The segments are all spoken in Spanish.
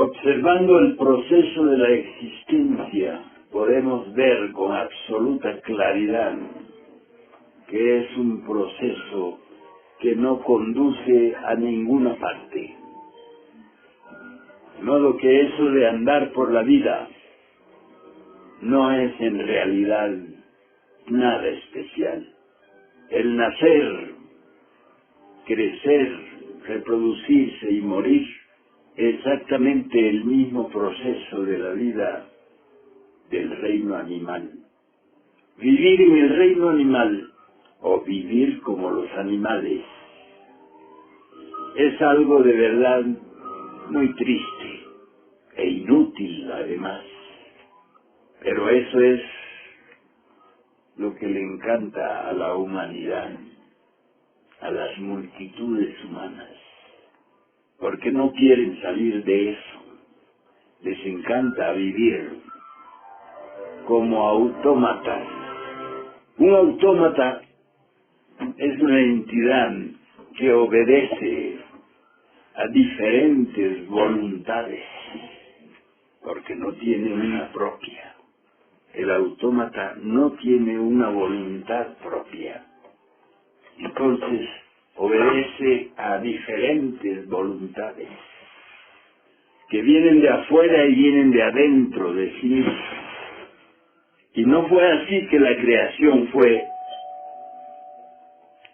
Observando el proceso de la existencia, podemos ver con absoluta claridad que es un proceso que no conduce a ninguna parte. De modo que eso de andar por la vida no es en realidad nada especial. El nacer, crecer, reproducirse y morir, exactamente el mismo proceso de la vida del reino animal. Vivir en el reino animal o vivir como los animales es algo de verdad muy triste e inútil además, pero eso es lo que le encanta a la humanidad, a las multitudes humanas, porque no quieren salir de eso. Les encanta vivir como autómatas. Un autómata es una entidad que obedece a diferentes voluntades, porque no tiene una propia. El autómata no tiene una voluntad propia. Entonces, obedece a diferentes voluntades que vienen de afuera y vienen de adentro de sí mismo. Y no fue así que la creación fue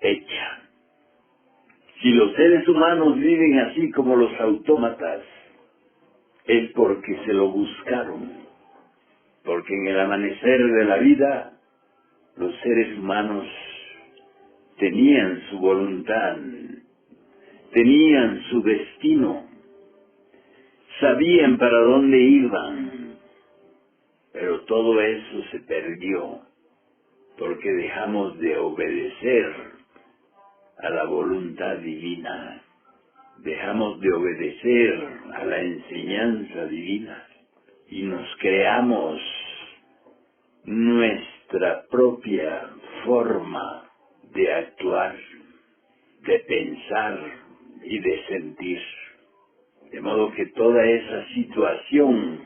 hecha. Si los seres humanos viven así como los autómatas, es porque se lo buscaron. Porque en el amanecer de la vida, los seres humanos tenían su voluntad, tenían su destino, sabían para dónde iban, pero todo eso se perdió porque dejamos de obedecer a la voluntad divina, dejamos de obedecer a la enseñanza divina y nos creamos nuestra propia forma de actuar, de pensar y de sentir. De modo que toda esa situación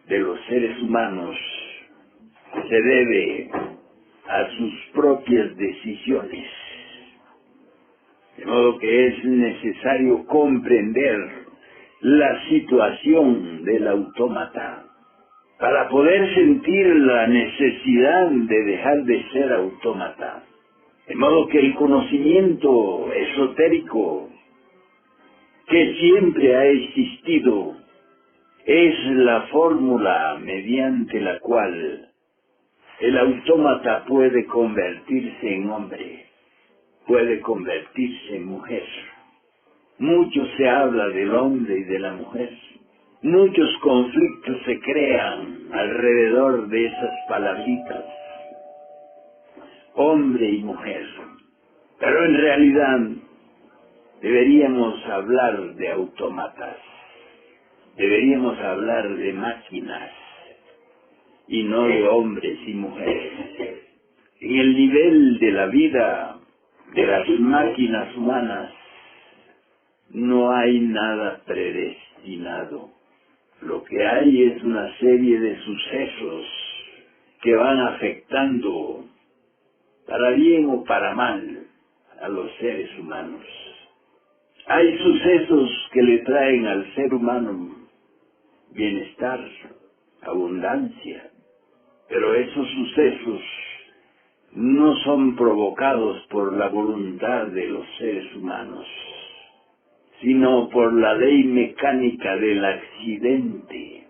de los seres humanos se debe a sus propias decisiones. De modo que es necesario comprender la situación del autómata para poder sentir la necesidad de dejar de ser autómata. De modo que el conocimiento esotérico que siempre ha existido es la fórmula mediante la cual el autómata puede convertirse en hombre, puede convertirse en mujer. Mucho se habla del hombre y de la mujer. Muchos conflictos se crean alrededor de esas palabritas, hombre y mujer. Pero en realidad deberíamos hablar de autómatas, deberíamos hablar de máquinas y no de hombres y mujeres. En el nivel de la vida de las máquinas humanas no hay nada predestinado. Lo que hay es una serie de sucesos que van afectando para bien o para mal a los seres humanos. Hay sucesos que le traen al ser humano bienestar, abundancia, pero esos sucesos no son provocados por la voluntad de los seres humanos, sino por la ley mecánica del accidente.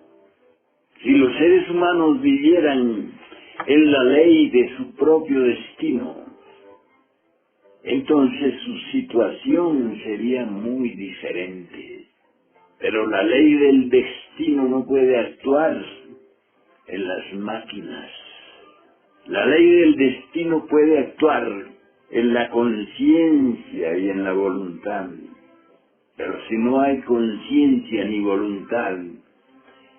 Si los seres humanos vivieran en la ley de su propio destino, entonces su situación sería muy diferente. Pero la ley del destino no puede actuar en las máquinas. La ley del destino puede actuar en la conciencia y en la voluntad. Pero si no hay conciencia ni voluntad,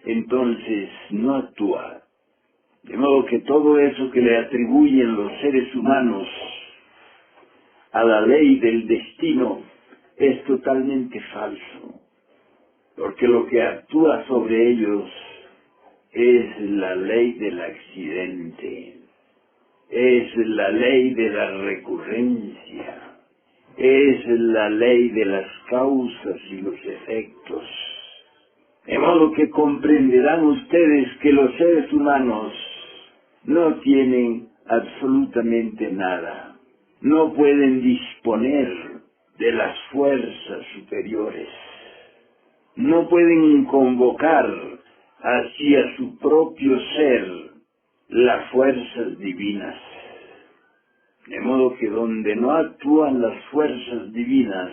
entonces no actúa. De modo que todo eso que le atribuyen los seres humanos a la ley del destino es totalmente falso. porque lo que actúa sobre ellos es la ley del accidente, es la ley de la recurrencia, es la ley de las causas y los efectos. De modo que comprenderán ustedes que los seres humanos no tienen absolutamente nada, no pueden disponer de las fuerzas superiores, no pueden convocar hacia su propio ser las fuerzas divinas. De modo que donde no actúan las fuerzas divinas,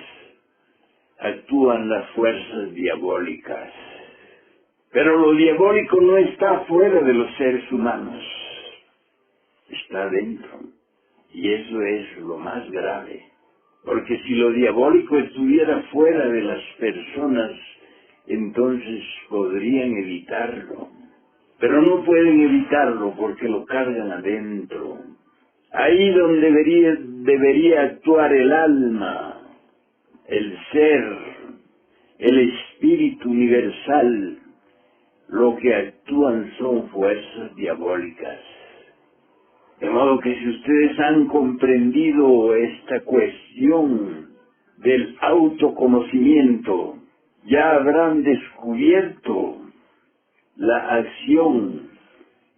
actúan las fuerzas diabólicas. Pero lo diabólico no está fuera de los seres humanos, está dentro. Y eso es lo más grave. Porque si lo diabólico estuviera fuera de las personas, entonces podrían evitarlo. Pero no pueden evitarlo porque lo cargan adentro. Ahí donde debería actuar el alma, el ser, el espíritu universal, lo que actúan son fuerzas diabólicas. De modo que si ustedes han comprendido esta cuestión del autoconocimiento, ya habrán descubierto la acción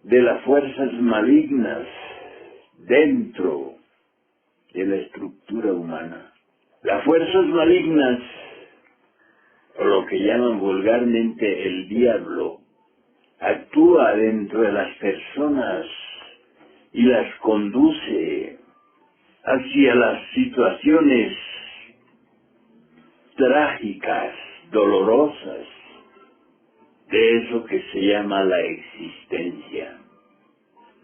de las fuerzas malignas dentro de la estructura humana. Las fuerzas malignas, o lo que llaman vulgarmente el diablo, actúa dentro de las personas y las conduce hacia las situaciones trágicas, dolorosas, de eso que se llama la existencia.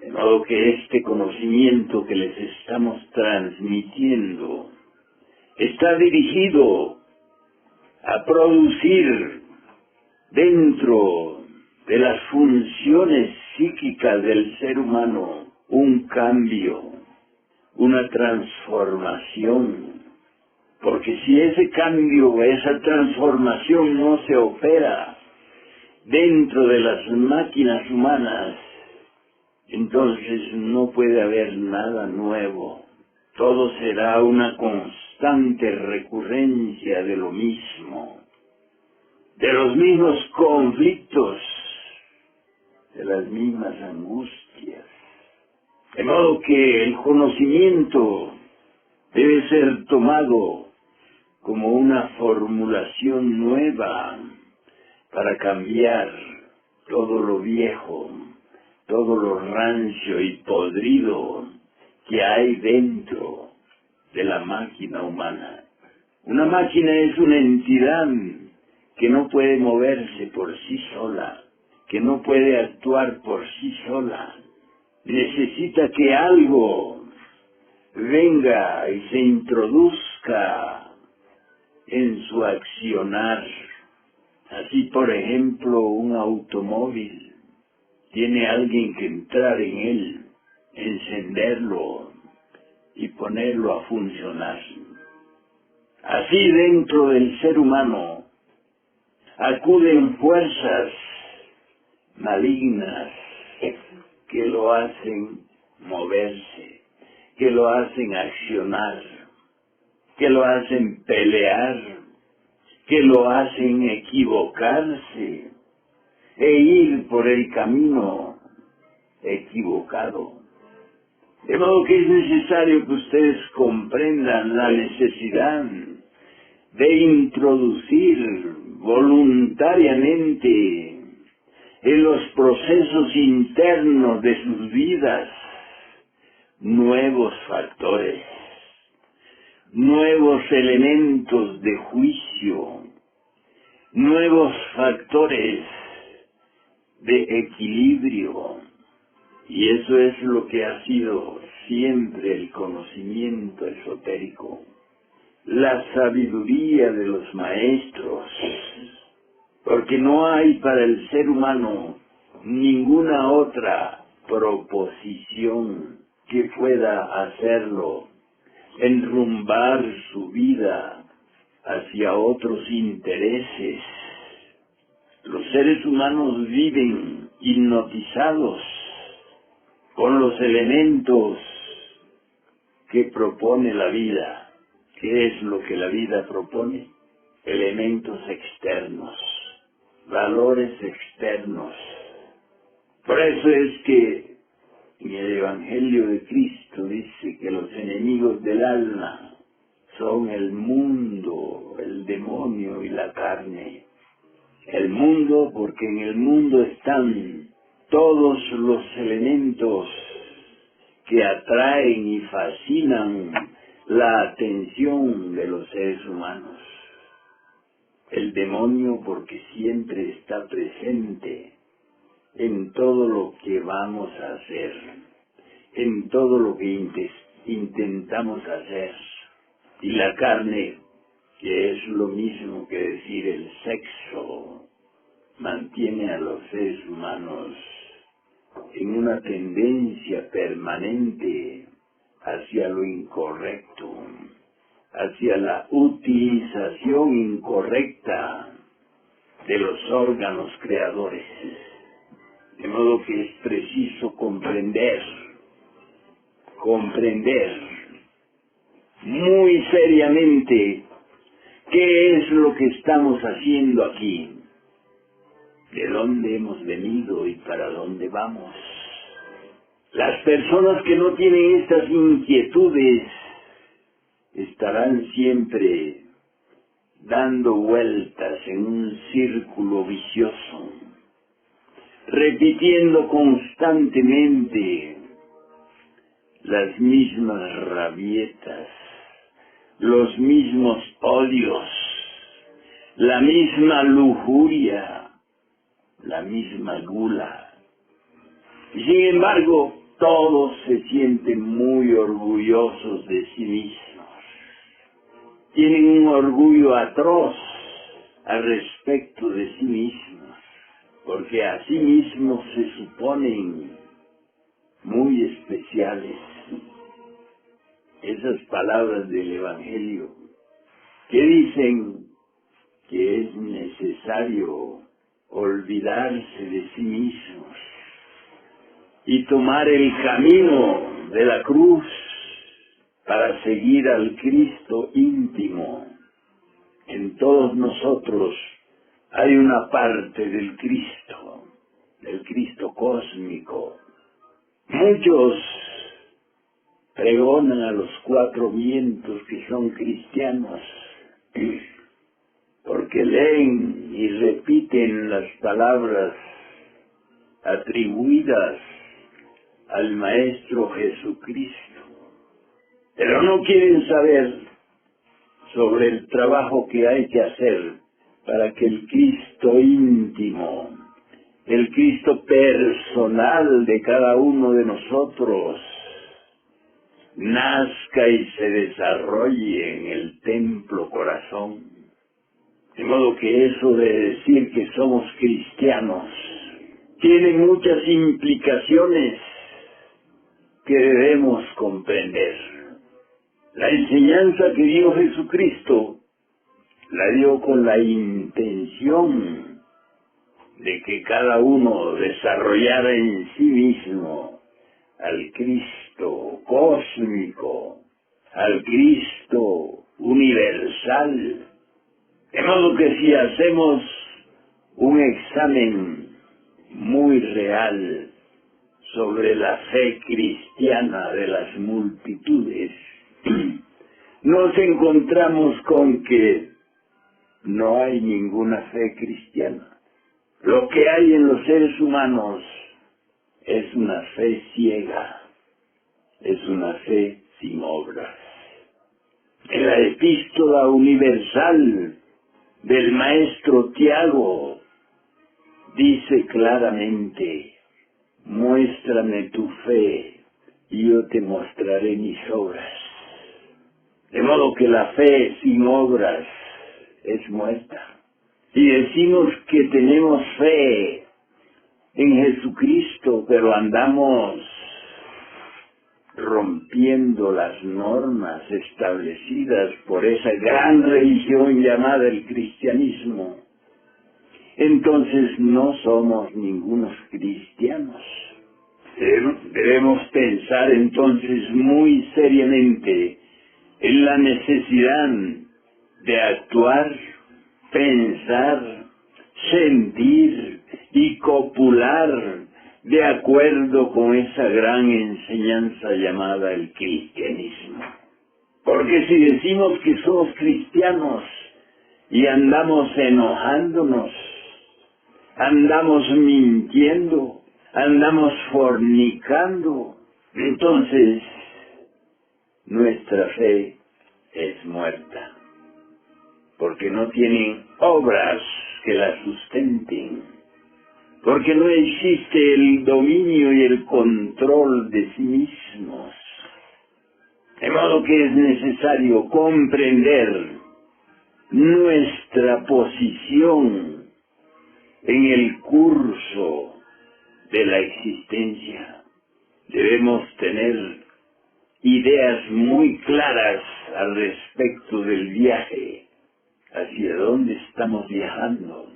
De modo que este conocimiento que les estamos transmitiendo está dirigido a producir dentro de las funciones psíquicas del ser humano un cambio, una transformación. Porque si ese cambio, esa transformación no se opera dentro de las máquinas humanas, entonces no puede haber nada nuevo. Todo será una constante recurrencia de lo mismo, de los mismos conflictos, de las mismas angustias. De modo que el conocimiento debe ser tomado como una formulación nueva para cambiar todo lo viejo, todo lo rancio y podrido que hay dentro de la máquina humana. Una máquina es una entidad que no puede moverse por sí sola, que no puede actuar por sí sola. Necesita que algo venga y se introduzca en su accionar. Así, por ejemplo, un automóvil tiene alguien que entrar en él, encenderlo y ponerlo a funcionar. Así, dentro del ser humano acuden fuerzas malignas que lo hacen moverse, que lo hacen accionar, que lo hacen pelear, que lo hacen equivocarse e ir por el camino equivocado. De modo que es necesario que ustedes comprendan la necesidad de introducir voluntariamente en los procesos internos de sus vidas nuevos factores, nuevos elementos de juicio, nuevos factores de equilibrio. Y eso es lo que ha sido siempre el conocimiento esotérico, la sabiduría de los maestros, porque no hay para el ser humano ninguna otra proposición que pueda hacerlo enrumbar su vida hacia otros intereses seres humanos viven hipnotizados con los elementos que propone la vida. ¿Qué es lo que la vida propone? Elementos externos, valores externos. Por eso es que en el Evangelio de Cristo dice que los enemigos del alma son el mundo, el demonio y la carne. El mundo, porque en el mundo están todos los elementos que atraen y fascinan la atención de los seres humanos. El demonio, porque siempre está presente en todo lo que vamos a hacer, en todo lo que intentamos hacer. Y la carne, que es lo mismo que decir el sexo, mantiene a los seres humanos en una tendencia permanente hacia lo incorrecto, hacia la utilización incorrecta de los órganos creadores. De modo que es preciso comprender muy seriamente qué es lo que estamos haciendo aquí, de dónde hemos venido y para dónde vamos. Las personas que no tienen estas inquietudes estarán siempre dando vueltas en un círculo vicioso, repitiendo constantemente las mismas rabietas, los mismos odios, la misma lujuria, la misma gula. Y sin embargo, todos se sienten muy orgullosos de sí mismos. Tienen un orgullo atroz al respecto de sí mismos, porque a sí mismos se suponen muy especiales. Esas palabras del Evangelio que dicen que es necesario olvidarse de sí mismos y tomar el camino de la cruz para seguir al Cristo íntimo. En todos nosotros hay una parte del Cristo cósmico. Muchos pregonan a los cuatro vientos que son cristianos, porque leen y repiten las palabras atribuidas al Maestro Jesucristo, pero no quieren saber sobre el trabajo que hay que hacer para que el Cristo íntimo, el Cristo personal de cada uno de nosotros, nazca y se desarrolle en el templo corazón. De modo que eso de decir que somos cristianos tiene muchas implicaciones que debemos comprender. La enseñanza que dio Jesucristo la dio con la intención de que cada uno desarrollara en sí mismo al Cristo cósmico, al Cristo universal. De modo que si hacemos un examen muy real sobre la fe cristiana de las multitudes, nos encontramos con que no hay ninguna fe cristiana. Lo que hay en los seres humanos es una fe ciega, es una fe sin obras. En la epístola universal del maestro Tiago dice claramente: muéstrame tu fe y yo te mostraré mis obras. De modo que la fe sin obras es muerta. Si decimos que tenemos fe en Jesucristo, pero andamos rompiendo las normas establecidas por esa gran religión llamada el cristianismo, entonces no somos ningunos cristianos. Debemos pensar entonces muy seriamente en la necesidad de actuar, pensar, sentir y copular de acuerdo con esa gran enseñanza llamada el cristianismo. Porque si decimos que somos cristianos y andamos enojándonos, andamos mintiendo, andamos fornicando, entonces nuestra fe es muerta, porque no tienen obras que la sustenten, porque no existe el dominio y el control de sí mismos. De modo que es necesario comprender nuestra posición en el curso de la existencia. Debemos tener ideas muy claras al respecto del viaje. ¿Hacia dónde estamos viajando?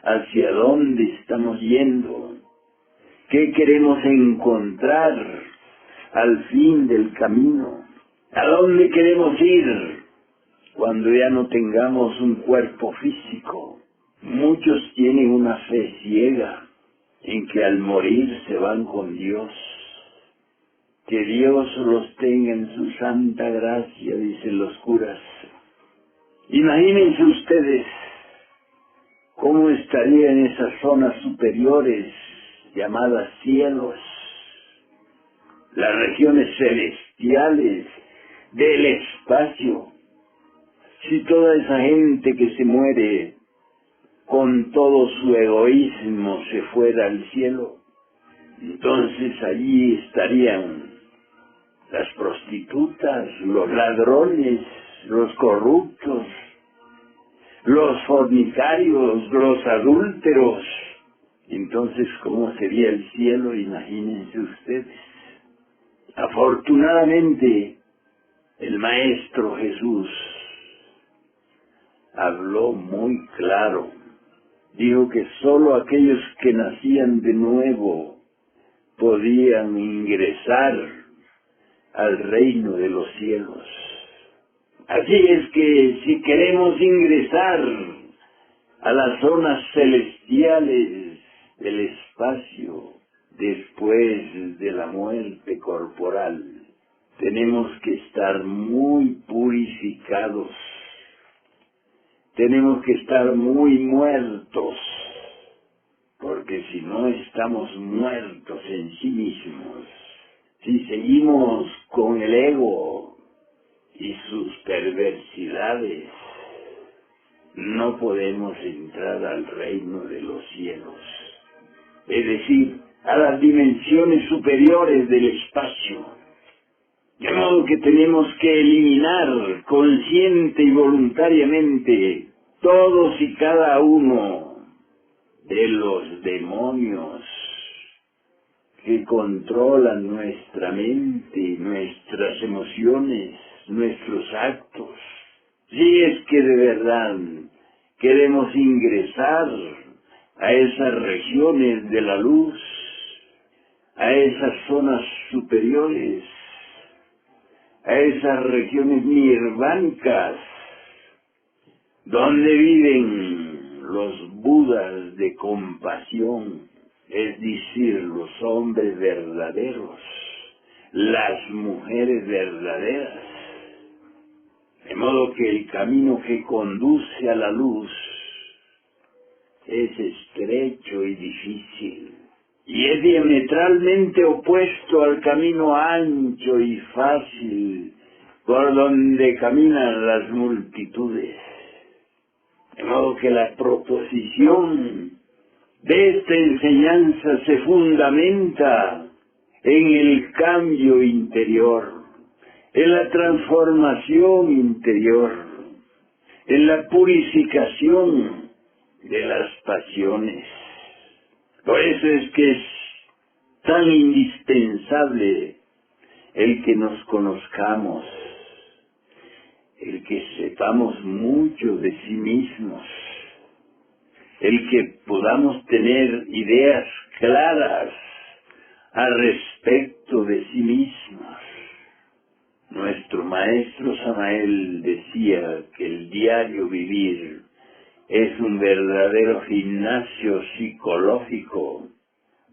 ¿Hacia dónde estamos yendo? ¿Qué queremos encontrar al fin del camino? ¿A dónde queremos ir cuando ya no tengamos un cuerpo físico? Muchos tienen una fe ciega en que al morir se van con Dios. Que Dios los tenga en su santa gracia, dicen los curas. Imagínense ustedes cómo estarían esas zonas superiores llamadas cielos, las regiones celestiales del espacio, si toda esa gente que se muere con todo su egoísmo se fuera al cielo. Entonces allí estarían las prostitutas, los ladrones, los corruptos, los fornicarios, los adúlteros. Entonces, ¿cómo sería el cielo? Imagínense ustedes. Afortunadamente, el Maestro Jesús habló muy claro. Dijo que sólo aquellos que nacían de nuevo podían ingresar al reino de los cielos. Así es que si queremos ingresar a las zonas celestiales del espacio después de la muerte corporal, tenemos que estar muy purificados, tenemos que estar muy muertos, porque si no estamos muertos en sí mismos, si seguimos con el ego y sus perversidades, no podemos entrar al reino de los cielos, es decir, a las dimensiones superiores del espacio. De modo que tenemos que eliminar consciente y voluntariamente todos y cada uno de los demonios que controlan nuestra mente, nuestras emociones, nuestros actos. Si es que de verdad queremos ingresar a esas regiones de la luz, a esas zonas superiores, a esas regiones nirvánicas, donde viven los budas de compasión, es decir, los hombres verdaderos, las mujeres verdaderas. De modo que el camino que conduce a la luz es estrecho y difícil, y es diametralmente opuesto al camino ancho y fácil por donde caminan las multitudes. De modo que la proposición de esta enseñanza se fundamenta en el cambio interior, en la transformación interior, en la purificación de las pasiones. Por eso es que es tan indispensable el que nos conozcamos, el que sepamos mucho de sí mismos, el que podamos tener ideas claras al respecto de sí mismos. Nuestro maestro Samael decía que el diario vivir es un verdadero gimnasio psicológico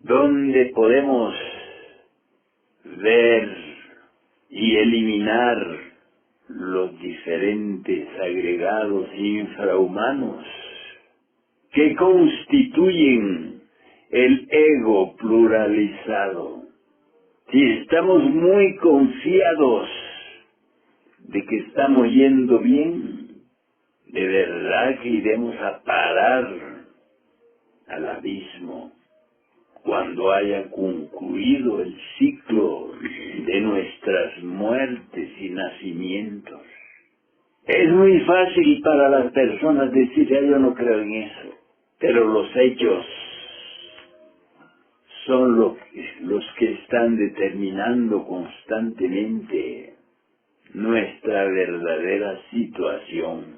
donde podemos ver y eliminar los diferentes agregados infrahumanos que constituyen el ego pluralizado. Si estamos muy confiados de que estamos yendo bien, de verdad que iremos a parar al abismo cuando haya concluido el ciclo de nuestras muertes y nacimientos. Es muy fácil para las personas decir, yo no creo en eso, pero los hechos son los que están determinando constantemente nuestra verdadera situación.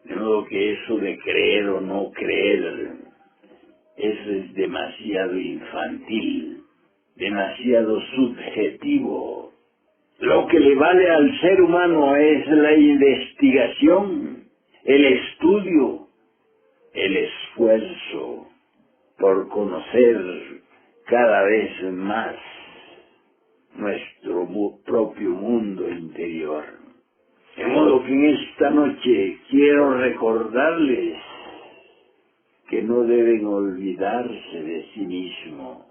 De modo que eso de creer o no creer, eso es demasiado infantil, demasiado subjetivo. Lo que le vale al ser humano es la investigación, el estudio, el esfuerzo por conocer cada vez más nuestro propio mundo interior. De modo que en esta noche quiero recordarles que no deben olvidarse de sí mismo.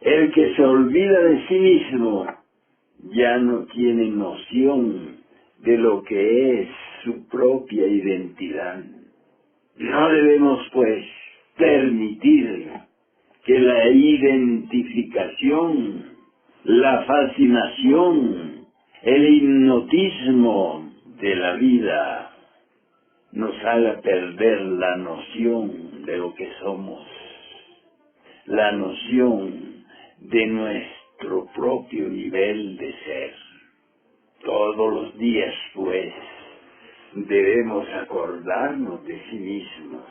El que se olvida de sí mismo ya no tiene noción de lo que es su propia identidad. No debemos, pues, permitir que la identificación, la fascinación, el hipnotismo de la vida nos haga perder la noción de lo que somos, la noción de nuestro propio nivel de ser. Todos los días, pues, debemos acordarnos de sí mismos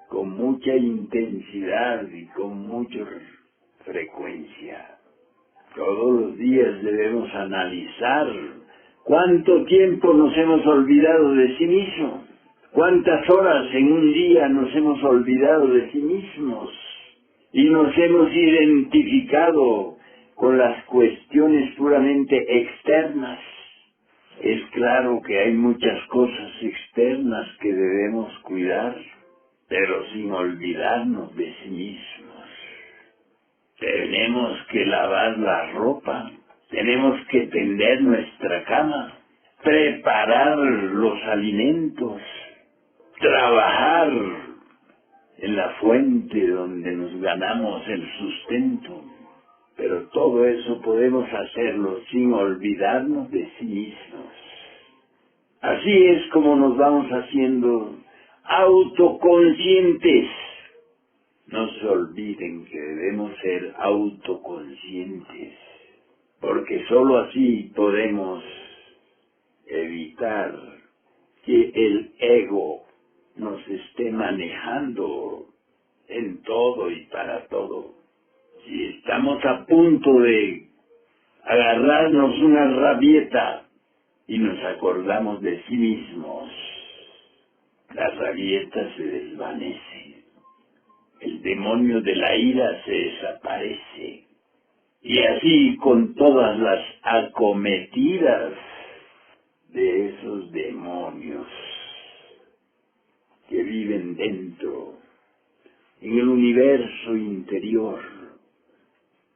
con mucha intensidad y con mucha frecuencia. Todos los días debemos analizar cuánto tiempo nos hemos olvidado de sí mismos, cuántas horas en un día nos hemos olvidado de sí mismos y nos hemos identificado con las cuestiones puramente externas. Es claro que hay muchas cosas externas que debemos cuidar, pero sin olvidarnos de sí mismos. Tenemos que lavar la ropa, tenemos que tender nuestra cama, preparar los alimentos, trabajar en la fuente donde nos ganamos el sustento. Pero todo eso podemos hacerlo sin olvidarnos de sí mismos. Así es como nos vamos haciendo autoconscientes. No se olviden que debemos ser autoconscientes, porque sólo así podemos evitar que el ego nos esté manejando en todo y para todo. Si estamos a punto de agarrarnos una rabieta y nos acordamos de sí mismos, la rabieta se desvanece. El demonio de la ira se desaparece. Y así con todas las acometidas de esos demonios que viven dentro, en el universo interior.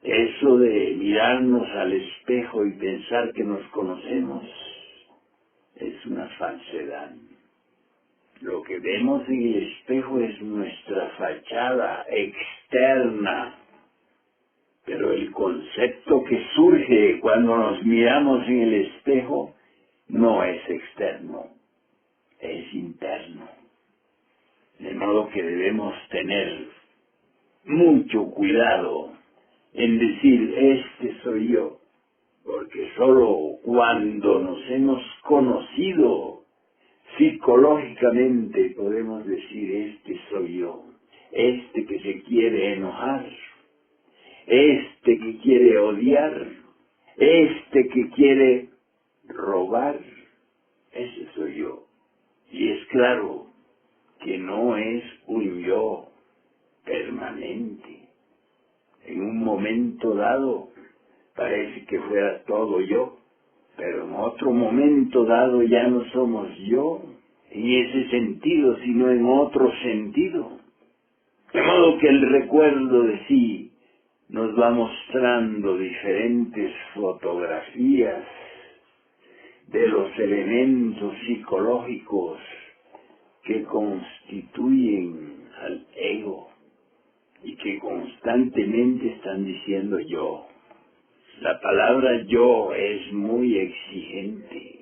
Eso de mirarnos al espejo y pensar que nos conocemos es una falsedad. Lo que vemos en el espejo es nuestra fachada externa, pero el concepto que surge cuando nos miramos en el espejo no es externo, es interno. De modo que debemos tener mucho cuidado en decir, este soy yo, porque solo cuando nos hemos conocido Psicológicamente podemos decir, este soy yo, este que se quiere enojar, este que quiere odiar, este que quiere robar, ese soy yo. Y es claro que no es un yo permanente. En un momento dado parece que fuera todo yo, pero en otro momento dado ya no somos yo en ese sentido, sino en otro sentido. De modo que el recuerdo de sí nos va mostrando diferentes fotografías de los elementos psicológicos que constituyen al ego y que constantemente están diciendo yo. La palabra yo es muy exigente.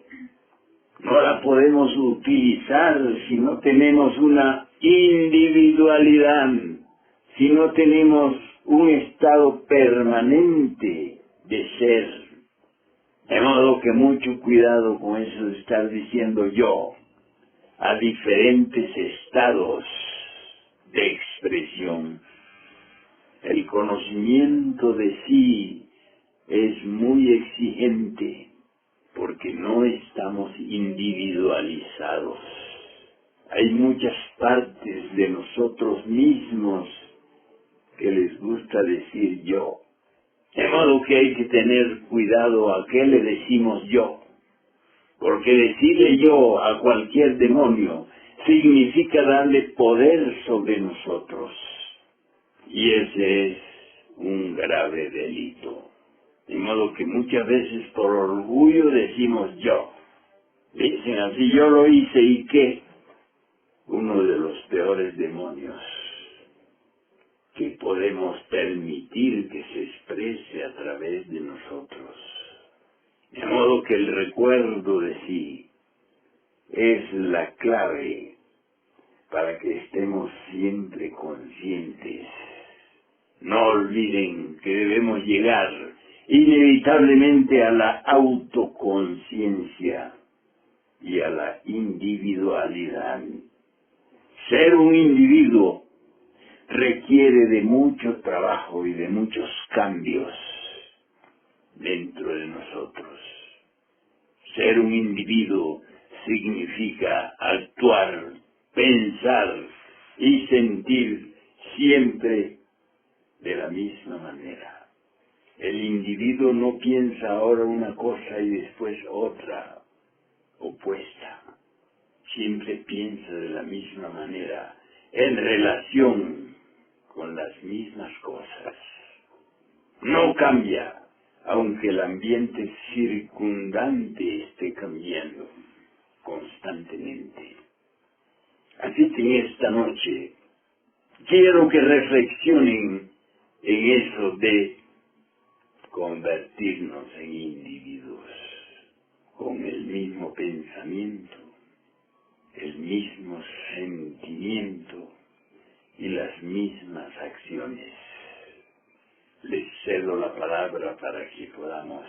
No la podemos utilizar si no tenemos una individualidad, si no tenemos un estado permanente de ser. De modo que mucho cuidado con eso de estar diciendo yo a diferentes estados de expresión. El conocimiento de sí es muy exigente porque no estamos individualizados. Hay muchas partes de nosotros mismos que les gusta decir yo. De modo que hay que tener cuidado a qué le decimos yo. Porque decirle yo a cualquier demonio significa darle poder sobre nosotros. Y ese es un grave delito. De modo que muchas veces por orgullo decimos yo. Dicen así, yo lo hice y ¿qué? Uno de los peores demonios que podemos permitir que se exprese a través de nosotros. De modo que el recuerdo de sí es la clave para que estemos siempre conscientes. No olviden que debemos llegar inevitablemente a la autoconciencia y a la individualidad. Ser un individuo requiere de mucho trabajo y de muchos cambios dentro de nosotros. Ser un individuo significa actuar, pensar y sentir siempre de la misma manera. El individuo no piensa ahora una cosa y después otra opuesta. Siempre piensa de la misma manera, en relación con las mismas cosas. No cambia, aunque el ambiente circundante esté cambiando constantemente. Así que esta noche quiero que reflexionen en eso de convertirnos en individuos con el mismo pensamiento, el mismo sentimiento y las mismas acciones. Les cedo la palabra para que podamos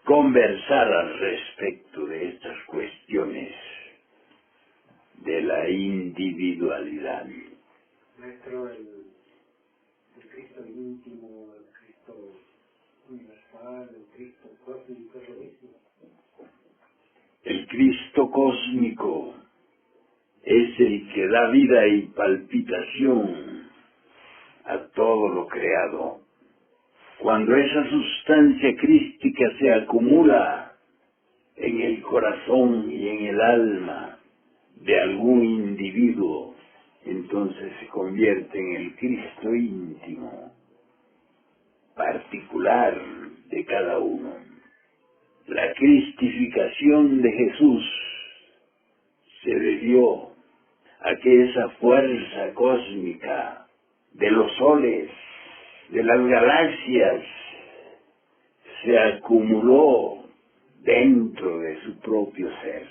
conversar al respecto de estas cuestiones de la individualidad. Maestro, el Cristo íntimo, el Cristo universal, el Cristo cósmico es lo mismo. El Cristo cósmico es el que da vida y palpitación a todo lo creado. Cuando esa sustancia crística se acumula en el corazón y en el alma de algún individuo, entonces se convierte en el Cristo íntimo, particular de cada uno. La cristificación de Jesús se debió a que esa fuerza cósmica de los soles, de las galaxias, se acumuló dentro de su propio ser.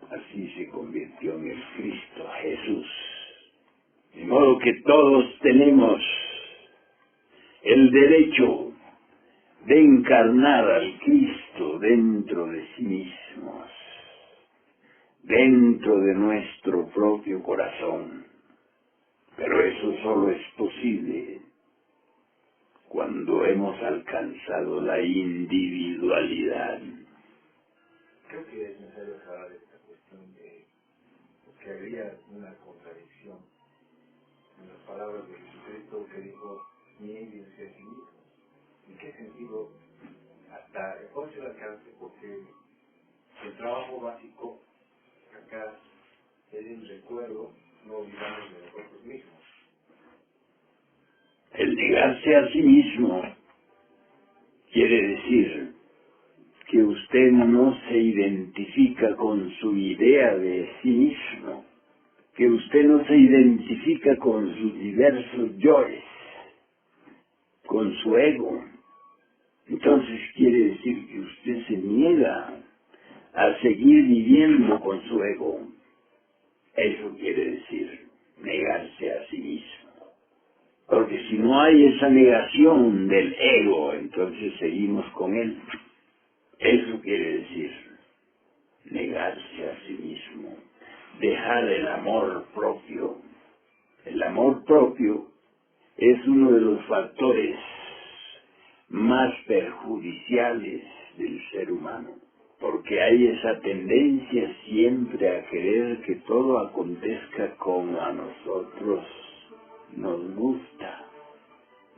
Así se convirtió en el Cristo Jesús. De modo que todos tenemos el derecho de encarnar al Cristo dentro de sí mismos. dentro de nuestro propio corazón. Pero eso solo es posible cuando hemos alcanzado la individualidad. Creo que es necesario aclarar esta cuestión de que habría una contradicción en las palabras de Jesucristo que dijo, niéguense a sí mismos. ¿En qué sentido? Hasta cuál es el alcance, porque el trabajo básico acá es el recuerdo, no olvidamos de nosotros mismos. El negarse a sí mismo quiere decir que usted no se identifica con su idea de sí mismo, que usted no se identifica con sus diversos yoes, con su ego. Entonces quiere decir que usted se niega a seguir viviendo con su ego. Eso quiere decir negarse a sí mismo. Porque si no hay esa negación del ego, entonces seguimos con él. Eso quiere decir negarse a sí mismo, dejar el amor propio. El amor propio es uno de los factores más perjudiciales del ser humano, porque hay esa tendencia siempre a querer que todo acontezca como a nosotros nos gusta.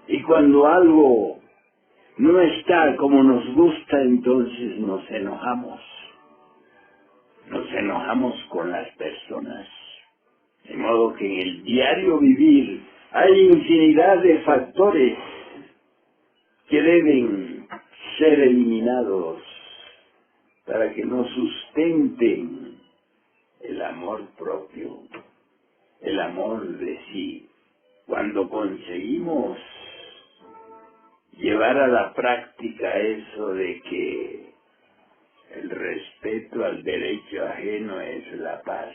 Y cuando algo no está como nos gusta, entonces nos enojamos. Nos enojamos con las personas. De modo que en el diario vivir hay infinidad de factores que deben ser eliminados para que nos sustenten el amor propio, el amor de sí. Cuando conseguimos llevar a la práctica eso de que el respeto al derecho ajeno es la paz,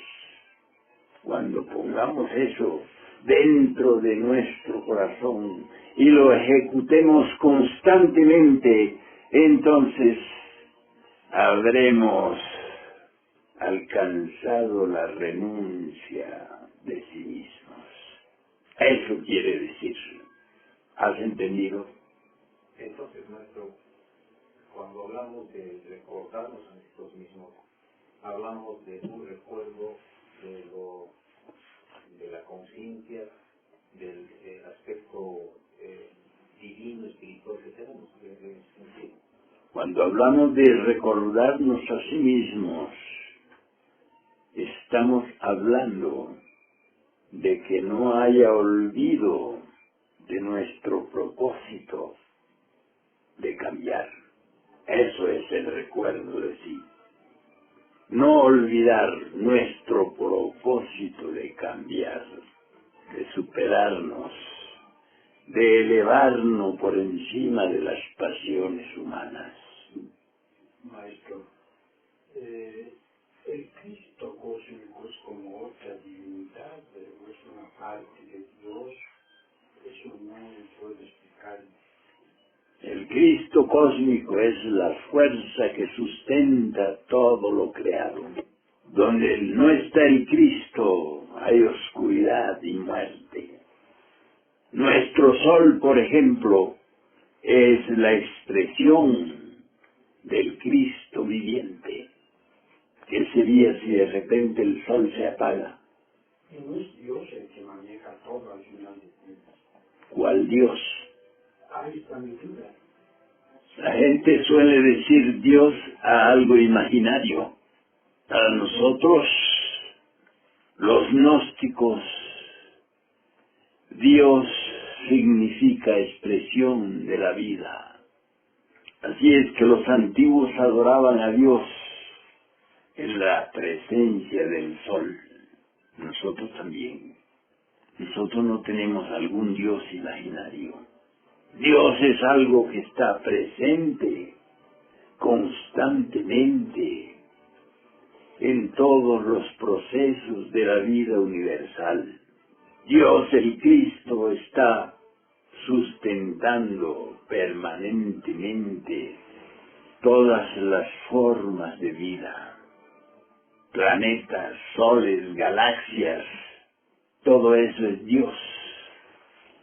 cuando pongamos eso dentro de nuestro corazón y lo ejecutemos constantemente, entonces habremos alcanzado la renuncia de sí mismos. Eso quiere decir. ¿Has entendido? Entonces, maestro, cuando hablamos de recordarnos a nosotros mismos, hablamos de un recuerdo de la conciencia, del aspecto divino, espiritual que tenemos en ese sentido. Cuando hablamos de recordarnos a sí mismos, estamos hablando de que no haya olvido de nuestro propósito de cambiar. Eso es el recuerdo de sí. No olvidar nuestro propósito de cambiar, de superarnos, de elevarnos por encima de las pasiones humanas. Maestro, el Cristo cósmico es como otra divinidad, es una parte de Dios, eso no puedo explicar. El Cristo cósmico es la fuerza que sustenta todo lo creado. Donde no está el Cristo, hay oscuridad y muerte. Nuestro sol, por ejemplo, es la expresión del Cristo viviente. ¿Qué sería si de repente el sol se apaga? Y no es Dios el que maneja todo al final de cuentas. ¿Cuál Dios? Ahí está mi duda. La gente suele decir Dios a algo imaginario. Para nosotros, los gnósticos, Dios significa expresión de la vida. Así es que los antiguos adoraban a Dios en la presencia del sol. Nosotros también. Nosotros no tenemos algún Dios imaginario. Dios es algo que está presente constantemente en todos los procesos de la vida universal. Dios el Cristo está sustentando permanentemente todas las formas de vida. planetas, soles, galaxias, todo eso es Dios.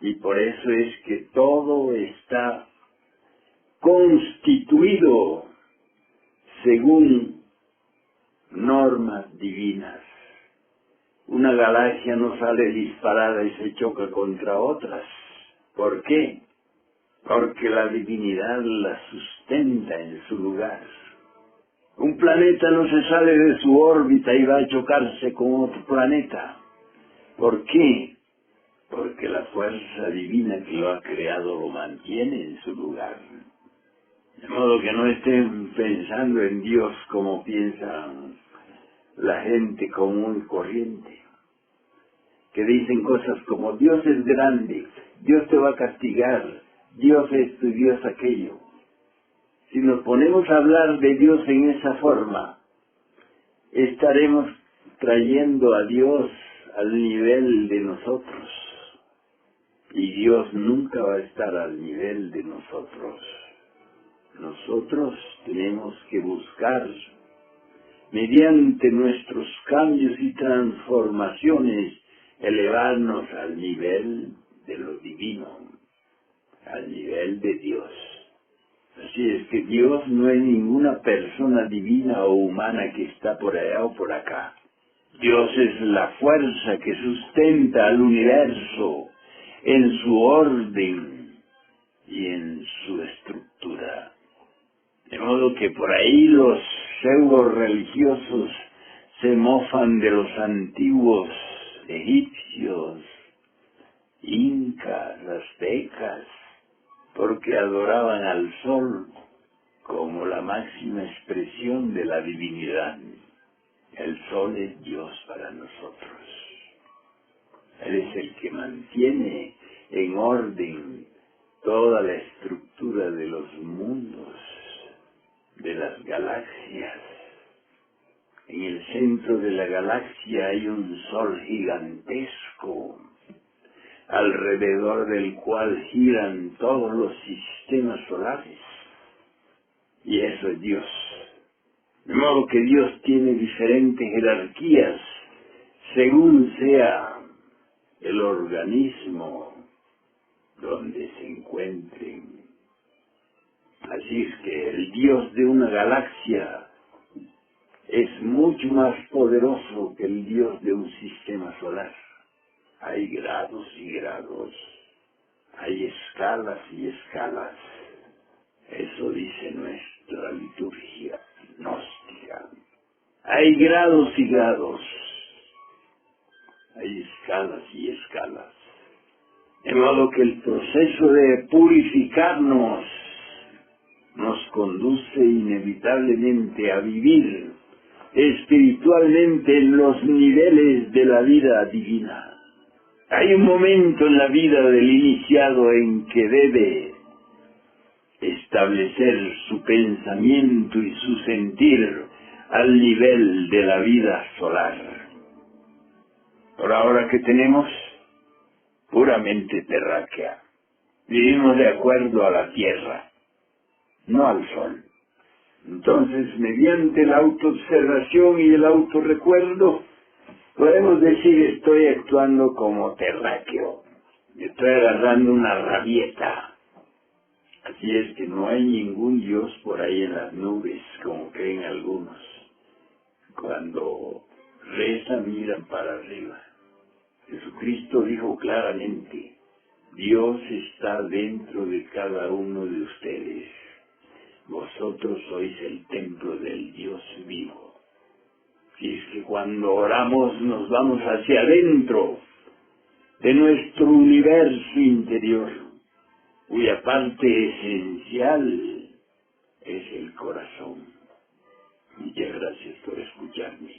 Y por eso es que todo está constituido según normas divinas. Una galaxia no sale disparada y se choca contra otras. ¿Por qué? Porque la divinidad la sustenta en su lugar. Un planeta no se sale de su órbita y va a chocarse con otro planeta. ¿Por qué? Porque la fuerza divina que lo ha creado lo mantiene en su lugar. De modo que no estén pensando en Dios como piensa la gente común y corriente, que dicen cosas como Dios es grande, Dios te va a castigar, Dios esto y Dios aquello. Si nos ponemos a hablar de Dios en esa forma, estaremos trayendo a Dios al nivel de nosotros. Y Dios nunca va a estar al nivel de nosotros. Nosotros tenemos que buscar, mediante nuestros cambios y transformaciones, elevarnos al nivel de lo divino, al nivel de Dios. Así es que Dios no es ninguna persona divina o humana que está por allá o por acá. Dios es la fuerza que sustenta al universo en su orden y en su estructura. De modo que por ahí los pseudo religiosos se mofan de los antiguos egipcios, incas, aztecas, porque adoraban al sol como la máxima expresión de la divinidad. El sol es Dios para nosotros. Él es el que mantiene en orden toda la estructura de los mundos, de las galaxias. En el centro de la galaxia hay un sol gigantesco, alrededor del cual giran todos los sistemas solares. Y eso es Dios. De modo que Dios tiene diferentes jerarquías según sea el organismo donde se encuentren. Así es que el Dios de una galaxia es mucho más poderoso que el Dios de un sistema solar. Hay grados y grados, hay escalas y escalas. Eso dice nuestra liturgia gnóstica. Hay grados y grados, hay escalas y escalas. De modo que el proceso de purificarnos nos conduce inevitablemente a vivir espiritualmente en los niveles de la vida divina. Hay un momento en la vida del iniciado en que debe establecer su pensamiento y su sentir al nivel de la vida solar. Por ahora que tenemos puramente terráquea, vivimos de acuerdo a la tierra, no al sol. Entonces, mediante la autoobservación y el autorrecuerdo, podemos decir estoy actuando como terráqueo, estoy agarrando una rabieta. Así es que no hay ningún Dios por ahí en las nubes, como creen algunos. Cuando rezan, miran para arriba. Jesucristo dijo claramente, Dios está dentro de cada uno de ustedes. Vosotros sois el templo del Dios vivo. Si es que cuando oramos nos vamos hacia adentro de nuestro universo interior, cuya parte esencial es el corazón. Muchas gracias por escucharme.